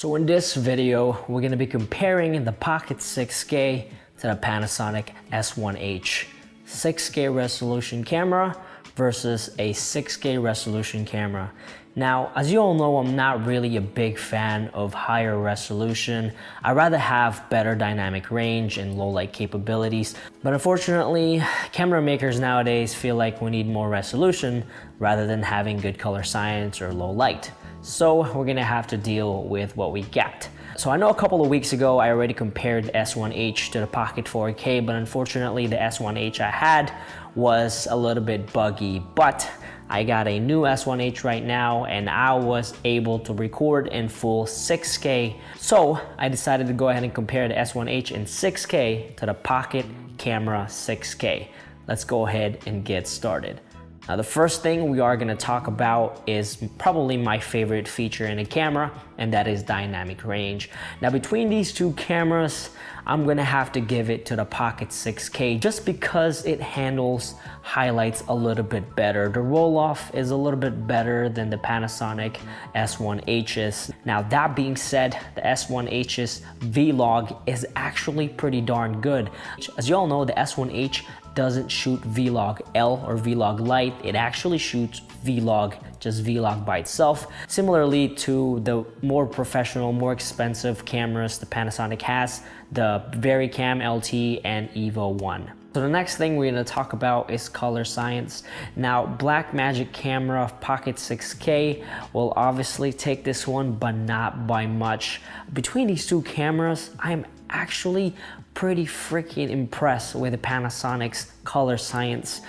So in this video, we're gonna be comparing the Pocket 6K to the Panasonic S1H. 6K resolution camera versus a 6K resolution camera. Now, as you all know, I'm not really a big fan of higher resolution. I'd rather have better dynamic range and low light capabilities. But unfortunately, camera makers nowadays feel like we need more resolution rather than having good color science or low light. So we're gonna have to deal with what we get. So I know a couple of weeks ago, I already compared the S1H to the Pocket 4K, but unfortunately the S1H I had was a little bit buggy, but I got a new S1H right now and I was able to record in full 6K. So I decided to go ahead and compare the S1H in 6K to the Pocket Camera 6K. Let's go ahead and get started. Now the first thing we are going to talk about is probably my favorite feature in a camera, and that is dynamic range. Now between these two cameras, I'm going to have to give it to the Pocket 6K just because it handles highlights a little bit better. The roll-off is a little bit better than the Panasonic S1H's. Now that being said, the S1H's Vlog is actually pretty darn good. As you all know, the S1H doesn't shoot Vlog L or Vlog Lite. It actually shoots Vlog, just Vlog by itself. Similarly to the more professional, more expensive cameras the Panasonic has, the VariCam LT and Evo 1. So the next thing we're going to talk about is color science. Now Blackmagic camera Pocket 6K will obviously take this one, but not by much. Between these two cameras, I'm actually pretty freaking impressed with the Panasonic's color science.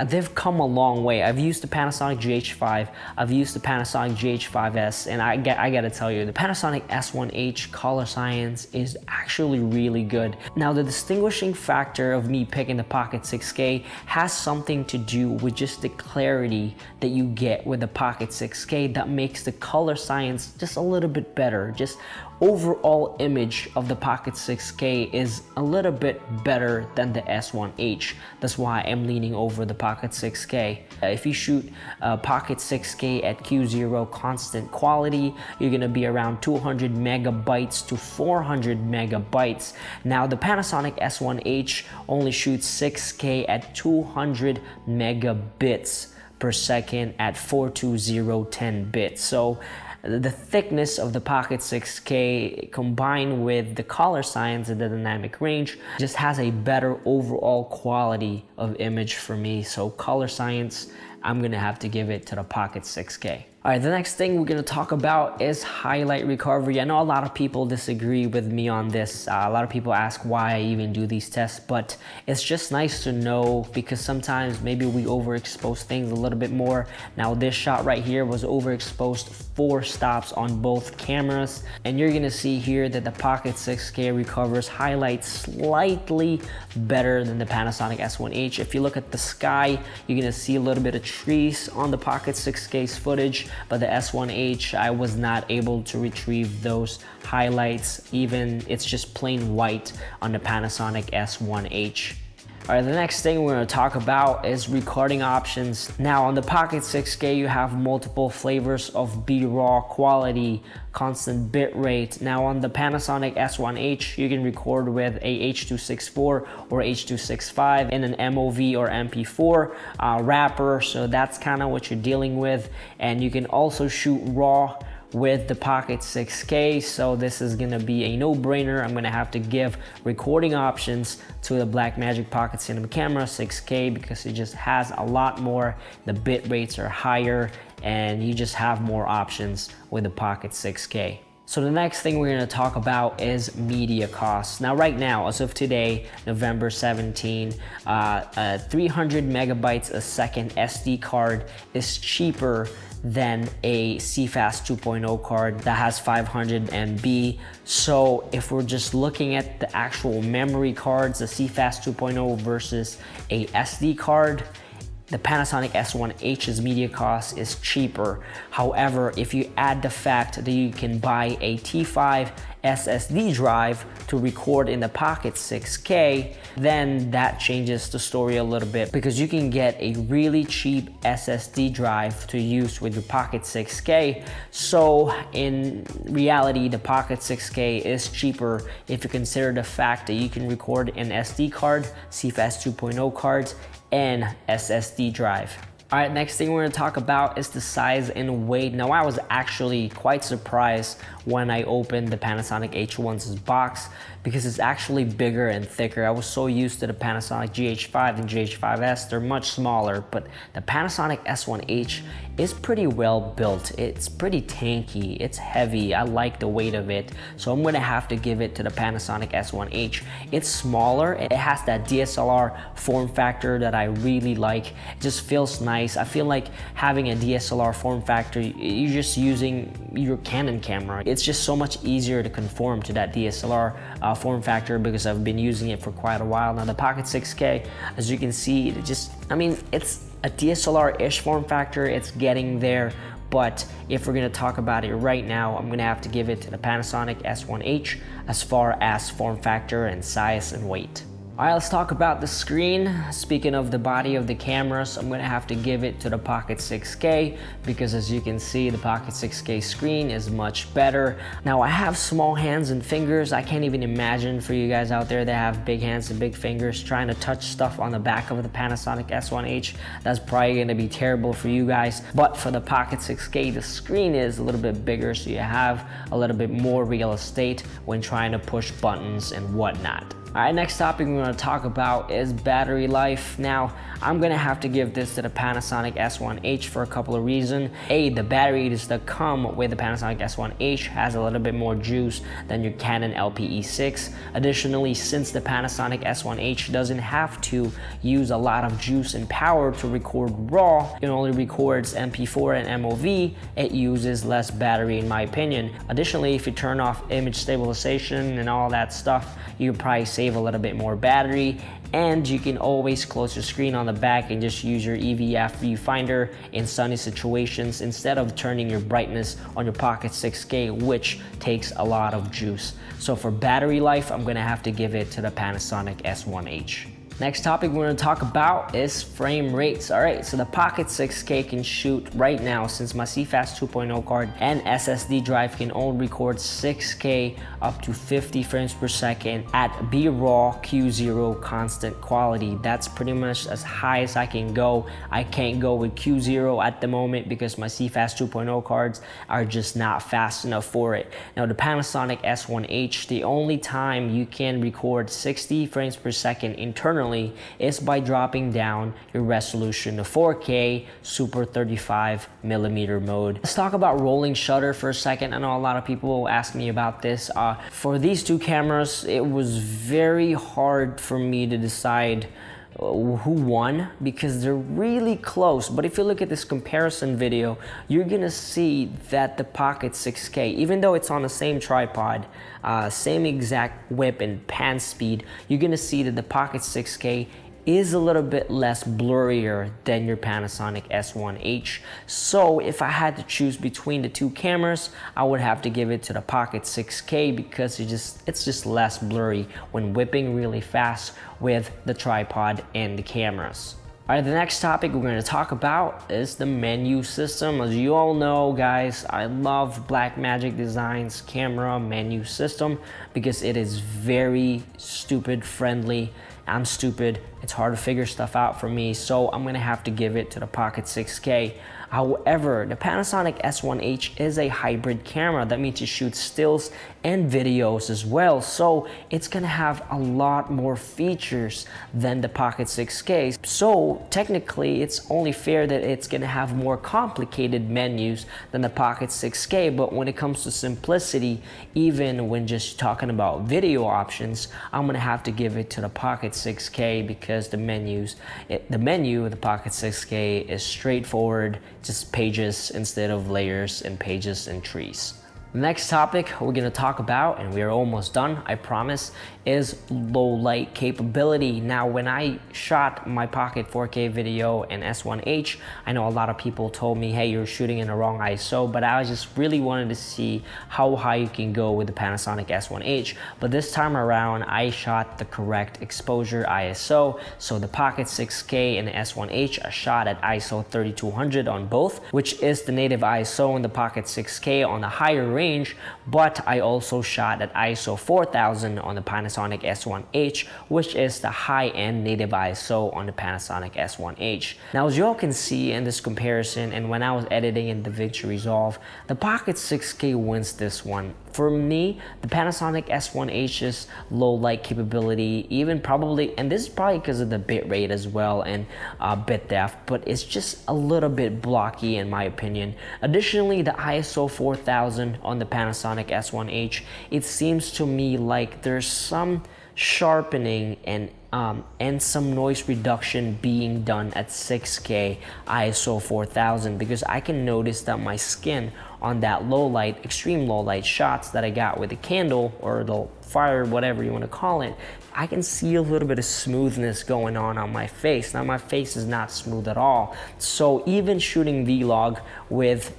They've come a long way. I've used the Panasonic GH5, I've used the Panasonic GH5S, and I gotta tell you, the Panasonic S1H color science is actually really good. Now the distinguishing factor of me picking the Pocket 6K has something to do with just the clarity that you get with the Pocket 6K that makes the color science just a little bit better. Just overall image of the Pocket 6K is a little bit better than the S1H. That's why I'm leaning over the Pocket 6K. If you shoot Pocket 6K at Q0 constant quality, you're gonna be around 200 megabytes to 400 megabytes. Now the Panasonic S1H only shoots 6K at 200 megabits per second at 42010 bits. So the thickness of the Pocket 6K combined with the color science and the dynamic range just has a better overall quality of image for me. So color science, I'm gonna have to give it to the Pocket 6K. All right, the next thing we're gonna talk about is highlight recovery. I know a lot of people disagree with me on this. A lot of people ask why I even do these tests, but it's just nice to know because sometimes maybe we overexpose things a little bit more. Now this shot right here was overexposed 4 stops on both cameras, and you're gonna see here that the Pocket 6K recovers highlights slightly better than the Panasonic S1H. If you look at the sky, you're gonna see a little bit of trees on the Pocket 6K's footage, but the S1H, I was not able to retrieve those highlights. Even it's just plain white on the Panasonic S1H. All right, the next thing we're gonna talk about is recording options. Now on the Pocket 6K, you have multiple flavors of BRAW quality, constant bit rate. Now on the Panasonic S1H, you can record with a H.264 or H.265 in an MOV or MP4 wrapper. So that's kind of what you're dealing with. And you can also shoot RAW with the Pocket 6K, so this is gonna be a no-brainer. I'm gonna have to give recording options to the Blackmagic Pocket Cinema Camera 6K because it just has a lot more. The bit rates are higher and you just have more options with the Pocket 6K. So the next thing we're going to talk about is media costs. Now right now, as of today, November 17, 300 megabytes a second SD card is cheaper than a CFast 2.0 card that has 500 MB. So if we're just looking at the actual memory cards, the CFast 2.0 versus a SD card, the Panasonic S1H's media cost is cheaper. However, if you add the fact that you can buy a T5 SSD drive to record in the Pocket 6K, then that changes the story a little bit, because you can get a really cheap SSD drive to use with your Pocket 6K. So in reality, the Pocket 6K is cheaper if you consider the fact that you can record an SD card, CFast 2.0 cards, and SSD drive. All right, next thing we're gonna talk about is the size and weight. Now, I was actually quite surprised when I opened the Panasonic H1's box, because it's actually bigger and thicker. I was so used to the Panasonic GH5 and GH5S, they're much smaller, but the Panasonic S1H is pretty well built. It's pretty tanky, it's heavy, I like the weight of it, so I'm gonna have to give it to the Panasonic S1H. It's smaller, it has that DSLR form factor that I really like. It just feels nice. I feel like having a DSLR form factor, you're just using your Canon camera. It's just so much easier to conform to that DSLR form factor, because I've been using it for quite a while now. The Pocket 6K, as you can see, it's a DSLR-ish form factor. It's getting there, but if we're gonna talk about it right now, I'm gonna have to give it to the Panasonic S1H as far as form factor and size and weight. All right, let's talk about the screen. Speaking of the body of the cameras, I'm gonna have to give it to the Pocket 6K, because as you can see, the Pocket 6K screen is much better. Now, I have small hands and fingers. I can't even imagine for you guys out there that have big hands and big fingers trying to touch stuff on the back of the Panasonic S1H. That's probably gonna be terrible for you guys. But for the Pocket 6K, the screen is a little bit bigger, so you have a little bit more real estate when trying to push buttons and whatnot. All right, next topic we're gonna talk about is battery life. Now, I'm gonna have to give this to the Panasonic S1H for a couple of reasons. A, the batteries that come with the Panasonic S1H has a little bit more juice than your Canon LPE6. Additionally, since the Panasonic S1H doesn't have to use a lot of juice and power to record RAW, it only records MP4 and MOV, it uses less battery in my opinion. Additionally, if you turn off image stabilization and all that stuff, you can probably save a little bit more battery, and you can always close your screen on the back and just use your EVF viewfinder in sunny situations instead of turning your brightness on your Pocket 6K, which takes a lot of juice. So for battery life, I'm gonna have to give it to the Panasonic S1H. Next topic we're going to talk about is frame rates. All right, so the Pocket 6K can shoot right now, since my CFast 2.0 card and SSD drive can only record 6K up to 50 frames per second at BRAW Q0 constant quality. That's pretty much as high as I can go. I can't go with Q0 at the moment because my CFast 2.0 cards are just not fast enough for it. Now the Panasonic S1H, the only time you can record 60 frames per second internally is by dropping down your resolution to 4K Super 35mm mode. Let's talk about rolling shutter for a second. I know a lot of people will ask me about this. For these two cameras, it was very hard for me to decide who won, because they're really close. But if you look at this comparison video, you're gonna see that the Pocket 6K, even though it's on the same tripod, same exact whip and pan speed, you're gonna see that the Pocket 6K is a little bit less blurrier than your Panasonic S1H. So if I had to choose between the two cameras, I would have to give it to the Pocket 6K, because it's just less blurry when whipping really fast with the tripod and the cameras. All right, the next topic we're going to talk about is the menu system. As you all know, guys, I love Blackmagic Design's camera menu system because it is very stupid friendly. I'm stupid, it's hard to figure stuff out for me, so I'm gonna have to give it to the Pocket 6K. However, the Panasonic S1H is a hybrid camera. That means it shoots stills and videos as well. So it's gonna have a lot more features than the Pocket 6K. So technically, it's only fair that it's gonna have more complicated menus than the Pocket 6K. But when it comes to simplicity, even when just talking about video options, I'm gonna have to give it to the Pocket 6K because the menu of the Pocket 6K is straightforward, just pages instead of layers and pages and trees. The next topic we're going to talk about, and we are almost done, I promise, is low light capability. Now, when I shot my Pocket 4K video in S1H, I know a lot of people told me, hey, you're shooting in the wrong ISO, but I just really wanted to see how high you can go with the Panasonic S1H. But this time around, I shot the correct exposure ISO. So the Pocket 6K and the S1H are shot at ISO 3200 on both, which is the native ISO in the Pocket 6K on the higher range, but I also shot at ISO 4000 on the Panasonic S1H, which is the high-end native ISO on the Panasonic S1H. Now, as you all can see in this comparison, and when I was editing in DaVinci Resolve, the Pocket 6K wins this one. For me, the Panasonic S1H's low light capability, even probably, and this is probably because of the bit rate as well and bit depth, but it's just a little bit blocky in my opinion. Additionally, the ISO 4000 on the Panasonic S1H, it seems to me like there's some sharpening and some noise reduction being done at 6K ISO 4000, because I can notice that my skin on that low light, extreme low light shots that I got with the candle or the fire, whatever you want to call it, I can see a little bit of smoothness going on my face. Now, my face is not smooth at all. So even shooting vlog with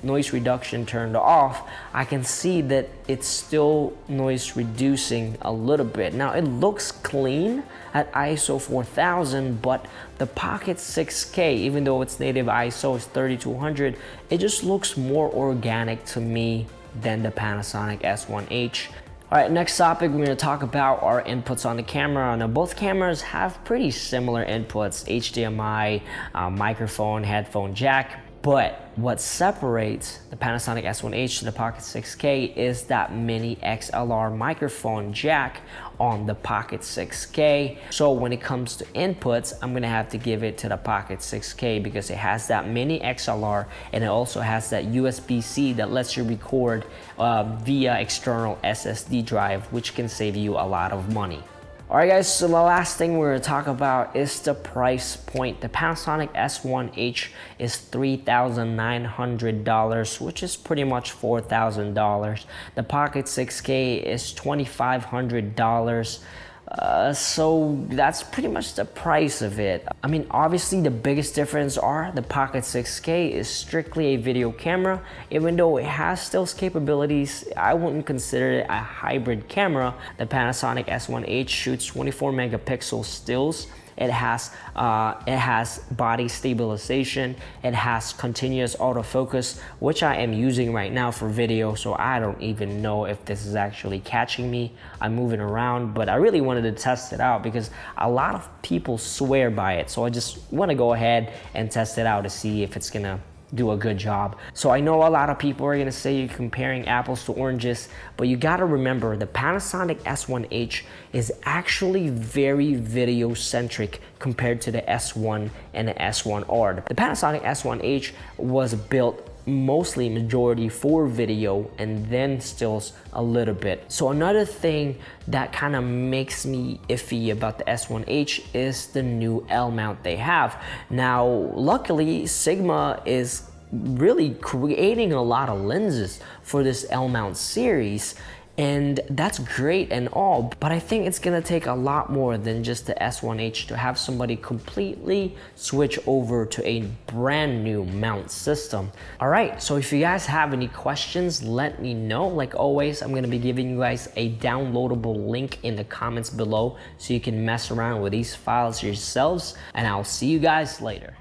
noise reduction turned off, I can see that it's still noise reducing a little bit. Now, it looks clean at ISO 4000, but the Pocket 6K, even though its native ISO is 3200, it just looks more organic to me than the Panasonic S1H. All right, next topic we're going to talk about are inputs on the camera. Now, both cameras have pretty similar inputs: HDMI, microphone, headphone jack. But what separates the Panasonic S1H to the Pocket 6K is that mini XLR microphone jack on the Pocket 6K. So when it comes to inputs, I'm gonna have to give it to the Pocket 6K because it has that mini XLR and it also has that USB-C that lets you record via external SSD drive, which can save you a lot of money. Alright guys, so the last thing we're going to talk about is the price point. The Panasonic S1H is $3,900, which is pretty much $4,000. The Pocket 6K is $2,500. So that's pretty much the price of it. I mean, obviously the biggest difference are the Pocket 6K is strictly a video camera. Even though it has stills capabilities, I wouldn't consider it a hybrid camera. The Panasonic S1H shoots 24 megapixel stills. It has body stabilization. It has continuous autofocus, which I am using right now for video, so I don't even know if this is actually catching me. I'm moving around, but I really wanted to test it out because a lot of people swear by it. So I just want to go ahead and test it out to see if it's gonna do a good job. So I know a lot of people are gonna say you're comparing apples to oranges, but you gotta remember the Panasonic S1H is actually very video centric compared to the S1 and the S1R. The Panasonic S1H was built mostly majority for video and then stills a little bit. So another thing that kind of makes me iffy about the S1H is the new L mount they have. Now, luckily, Sigma is really creating a lot of lenses for this L mount series, and that's great and all, but I think it's gonna take a lot more than just the S1H to have somebody completely switch over to a brand new mount system. All right, so if you guys have any questions, let me know. Like always, I'm gonna be giving you guys a downloadable link in the comments below so you can mess around with these files yourselves, and I'll see you guys later.